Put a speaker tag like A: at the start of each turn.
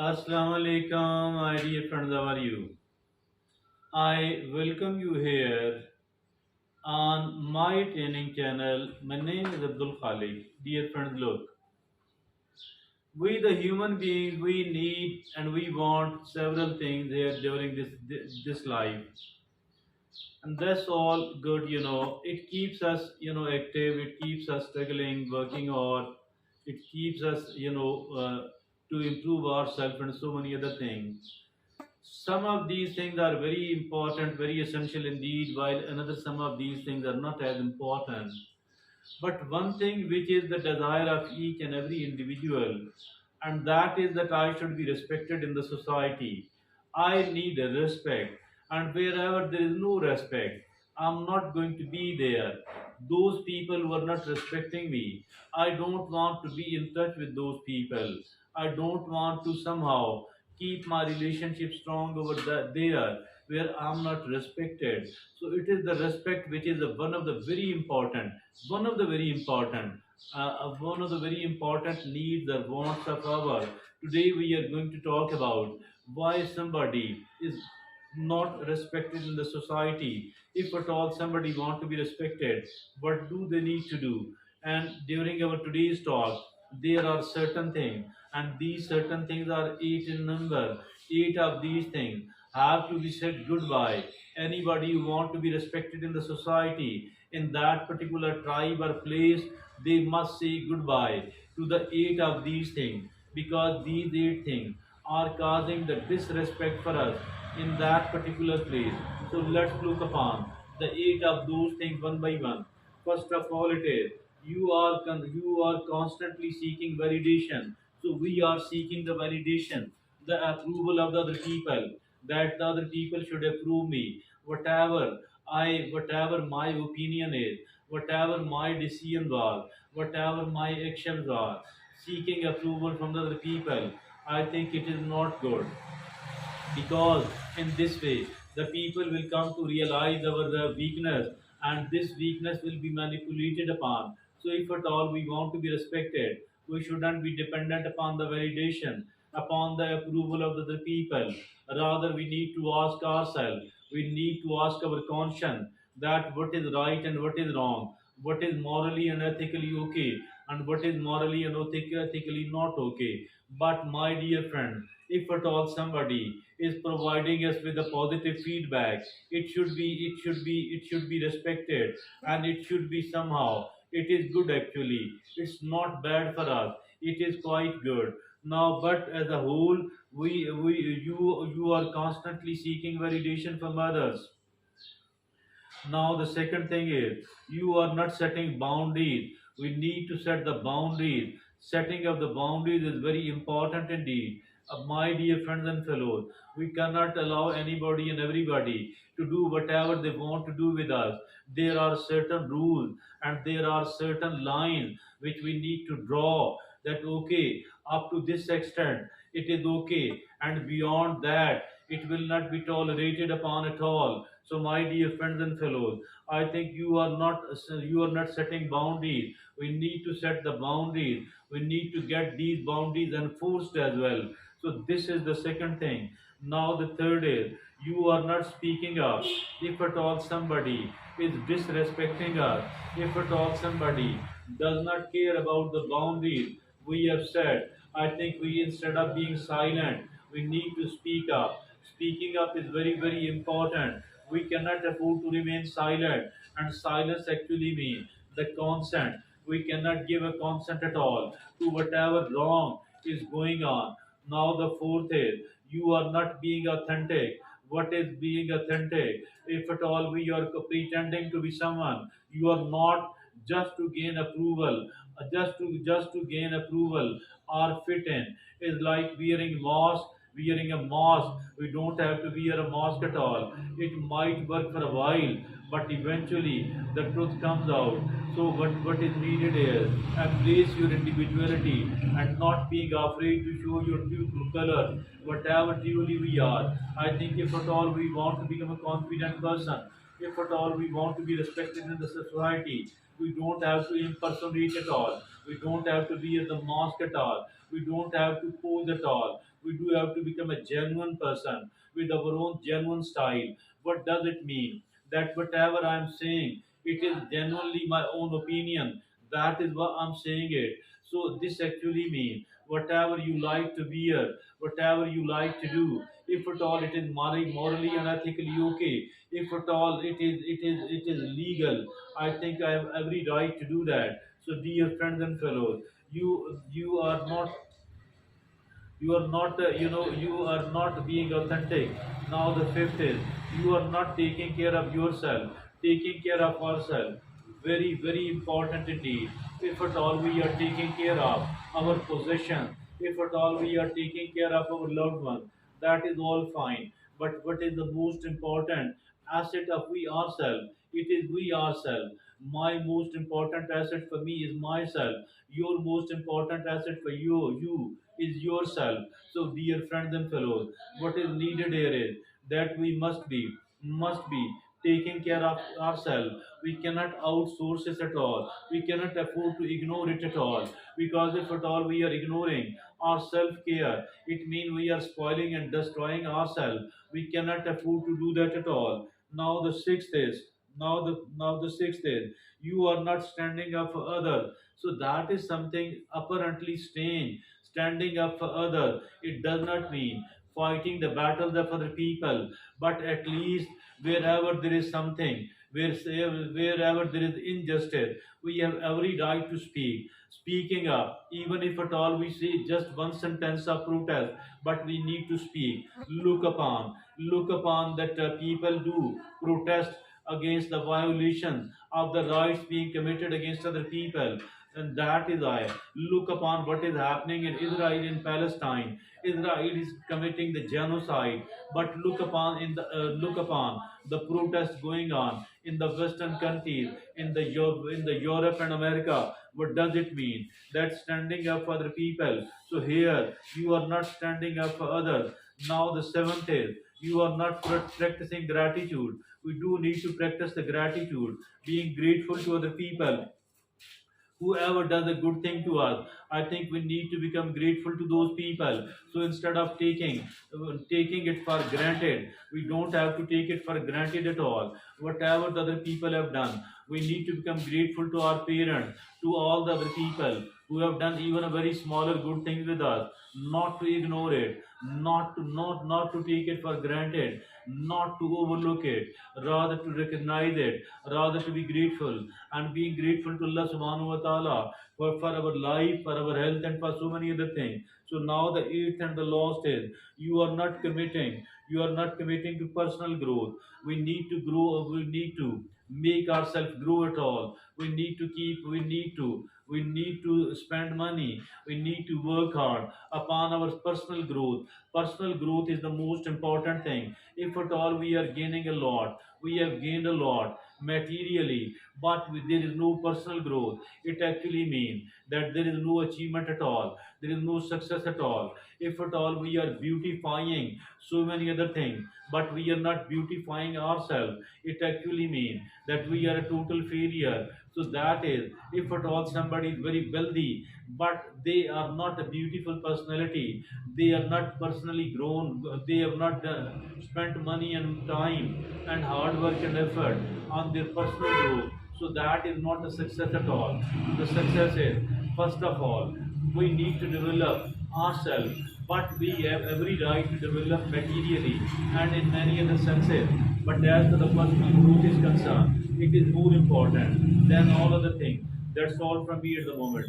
A: Assalamu alaikum, my dear friends. How are you? I welcome you here on my training channel. My name is Abdul Khalik. Dear friends, look, we the human beings, we need and we want several things here during this life, and that's all good. It keeps us active. It keeps us struggling, working hard. It keeps us to improve ourselves and so many other things. Some of these things are very important, very essential indeed, while another some of these things are not as important. But one thing which is the desire of each and every individual, and that is that I should be respected in the society. I need a respect, and wherever there is no respect, I'm not going to be there. Those people who are not respecting me, I don't want to be in touch with those people. I don't want to somehow keep my relationship strong over there where I'm not respected. So it is the respect which is one of the very important, one of the very important, one of the very important needs or wants of our. Today we are going to talk about why somebody is not respected in the society. If at all somebody want to be respected, what do they need to do? And during our today's talk, there are certain things, and these certain things are eight in number. Eight of these things have to be said goodbye. Anybody who want to be respected in the society, in that particular tribe or place, they must say goodbye to the eight of these things, because these eight things are causing the disrespect for us in that particular place. So let's look upon the eight of those things one by one. First of all, it is you are constantly seeking validation. So we are seeking the validation, the approval of the other people, that the other people should approve me. Whatever my opinion is, whatever my decision was, whatever my actions are, seeking approval from the other people. I think it is not good, because in this way the people will come to realize our weakness, and this weakness will be manipulated upon. So if at all we want to be respected, we shouldn't be dependent upon the validation, upon the approval of the other people. Rather, we need to ask ourselves, we need to ask our conscience, that what is right and what is wrong, what is morally and ethically okay, and what is morally and ethically not okay. But my dear friend, if at all somebody is providing us with a positive feedback, it should be respected, and it should be somehow, it is good actually, it's not bad for us, it is quite good. Now, but as a whole, we you are constantly seeking validation from others. Now, the second thing is you are not setting boundaries. We need to set the boundaries. Setting of the boundaries is very important indeed. My dear friends and fellows, we cannot allow anybody and everybody to do whatever they want to do with us. There are certain rules and there are certain lines which we need to draw, that okay, up to this extent it is okay, and beyond that it will not be tolerated upon at all. So, my dear friends and fellows, I think you are not setting boundaries. We need to set the boundaries. We need to get these boundaries enforced as well. So this is the second thing. Now the third is you are not speaking up. If at all somebody is disrespecting us, if at all somebody does not care about the boundaries we have set, I think we, instead of being silent, we need to speak up. Speaking up is very, very important. We cannot afford to remain silent, and silence actually means the consent. We cannot give a consent at all to whatever wrong is going on. Now, the fourth is you are not being authentic. What is being authentic? If at all we are pretending to be someone, you are not, just to gain approval, just to gain approval or fit in, is like wearing mask. Wearing a mask, we don't have to wear a mask at all. It might work for a while, but eventually the truth comes out. So what is needed is embrace your individuality and not being afraid to show your true color, whatever truly we are. I think if at all we want to become a confident person, if at all we want to be respected in the society, we don't have to impersonate at all. We don't have to wear the mask at all. We don't have to pose at all. We do have to become a genuine person with our own genuine style. What does it mean? That whatever I'm saying, it is genuinely my own opinion. That is what I'm saying it. So this actually means whatever you like to wear, whatever you like to do, if at all it is morally and ethically okay, if at all it is legal, I think I have every right to do that. So dear friends and fellows, you are not, you are not being authentic. Now the fifth is, you are not taking care of yourself, taking care of ourselves, very very important indeed. If at all we are taking care of our possession, if at all we are taking care of our loved one, that is all fine. But what is the most important asset of we ourselves? It is we ourselves. My most important asset for me is myself. Your most important asset for you is yourself. So dear friends and fellows, what is needed here is that we must be taking care of ourselves. We cannot outsource it at all. We cannot afford to ignore it at all, because if at all we are ignoring our self care, it means we are spoiling and destroying ourselves. We cannot afford to do that at all. Now the sixth is, now the sixth is, you are not standing up for others. So that is something apparently strange. Standing up for others, it does not mean fighting the battles of other people, but at least wherever there is something, wherever there is injustice, we have every right to speak. Speaking up, even if at all we say just one sentence of protest, but we need to speak. Look upon that people do protest against the violations of the rights being committed against other people. And that is why, look upon what is happening in Israel, in Palestine. Israel is committing the genocide, but look upon the protests going on in the Western countries, in the Europe and America. What does it mean? That standing up for other people. So here you are not standing up for others. Now the seventh is, you are not practicing gratitude. We do need to practice the gratitude, being grateful to other people, whoever does a good thing to us. I think we need to become grateful to those people. So instead of taking it for granted, we don't have to take it for granted at all. Whatever the other people have done, we need to become grateful to our parents, to all the other people who have done even a very smaller good thing with us. Not to ignore it, not to take it for granted, not to overlook it, rather to recognize it, rather to be grateful, and being grateful to Allah subhanahu wa ta'ala for our life, for our health, and for so many other things. So now the eighth and the last is, you are not committing to personal growth. We need to grow, we need to make ourselves grow at all. We need to spend money. We need to work hard upon our personal growth. Personal growth is the most important thing. If at all we are gaining a lot, we have gained a lot materially, but there is no personal growth, it actually means that there is no achievement at all, there is no success at all. If at all we are beautifying so many other things, but we are not beautifying ourselves, it actually means that we are a total failure. So that is, if at all somebody is very wealthy, but they are not a beautiful personality, they are not personally grown, they have not spent money and time and hard work and effort on their personal growth. So that is not a success at all. The success is, first of all, we need to develop ourselves, but we have every right to develop materially and in many other senses. But as to the personal growth is concerned, it is more important than all other things. That's all from me at the moment.